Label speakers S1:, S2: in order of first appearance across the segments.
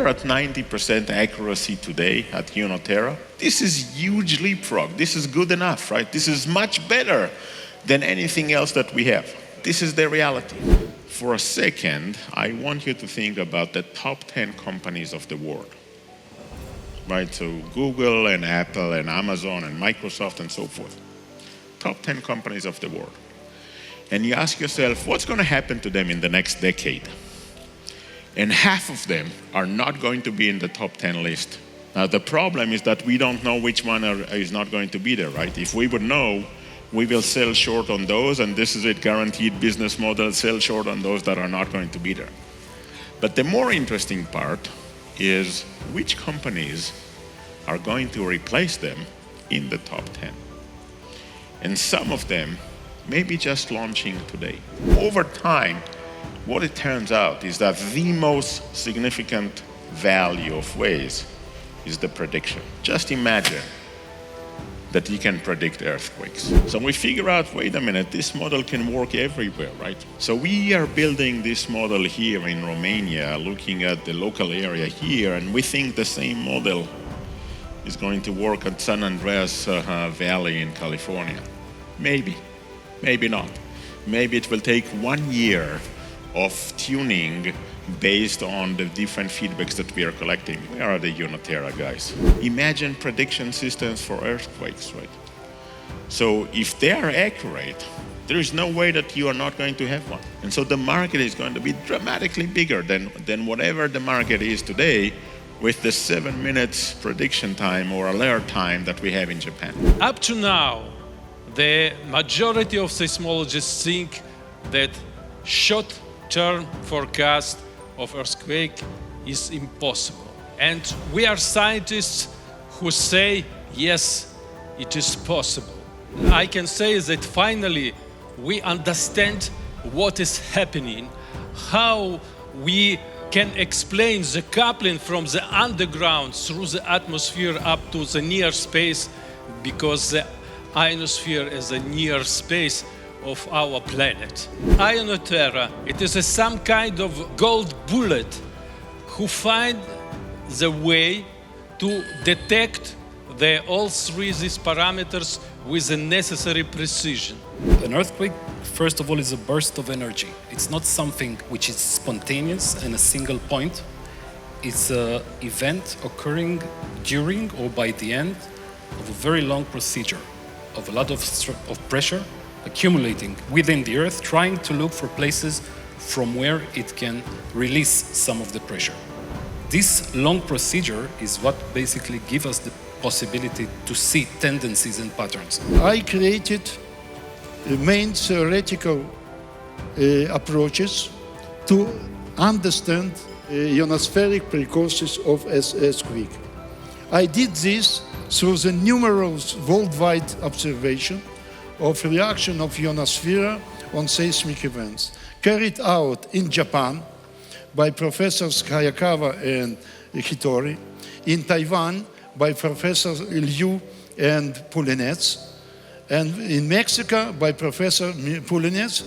S1: are at 90% accuracy today at Ionoterra. This is huge leapfrog. This is good enough, right? This is much better than anything else that we have. This is the reality. For a second, I want you to think about the top 10 companies of the world. Right, so Google and Apple and Amazon and Microsoft and so forth. Top 10 companies of the world. And you ask yourself, what's going to happen to them in the next decade? And half of them are not going to be in the top 10 list. Now the problem is that we don't know which one is not going to be there, right? If we would know, we will sell short on those, and this is a guaranteed business model, sell short on those that are not going to be there. But the more interesting part is which companies are going to replace them in the top 10. And some of them may be just launching today. Over time, what it turns out is that the most significant value of Waze is the prediction. Just imagine that you can predict earthquakes. So we figure out, wait a minute, this model can work everywhere, right? So we are building this model here in Romania, looking at the local area here, and we think the same model is going to work at San Andreas Valley in California. Maybe, maybe not. Maybe it will take 1 year of tuning based on the different feedbacks that we are collecting. We are the Ionoterra guys. Imagine prediction systems for earthquakes, right? So if they are accurate, there is no way that you are not going to have one. And so the market is going to be dramatically bigger than whatever the market is today with the 7 minutes prediction time or alert time that we have in Japan.
S2: Up to now, the majority of seismologists think that short-term forecast of earthquake is impossible. And we are scientists who say, yes, it is possible. I can say that finally we understand what is happening, how we can explain the coupling from the underground through the atmosphere up to the near space, because the ionosphere is a near space of our planet. Ionoterra, it is some kind of gold bullet who find the way to detect all three these parameters with the necessary precision.
S3: An earthquake, first of all, is a burst of energy. It's not something which is spontaneous in a single point. It's an event occurring during or by the end of a very long procedure of a lot of pressure accumulating within the earth, trying to look for places from where it can release some of the pressure. This long procedure is what basically gives us the possibility to see tendencies and patterns.
S4: I created main theoretical approaches to understand ionospheric precursors of earthquake. I did this through the numerous worldwide observation of reaction of ionosphere on seismic events, carried out in Japan by Professors Hayakawa and Hitori, in Taiwan by Professor Liu and Poulinets, and in Mexico by Professor Poulinets.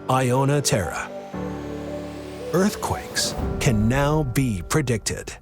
S5: Ionoterra. Earthquakes can now be predicted.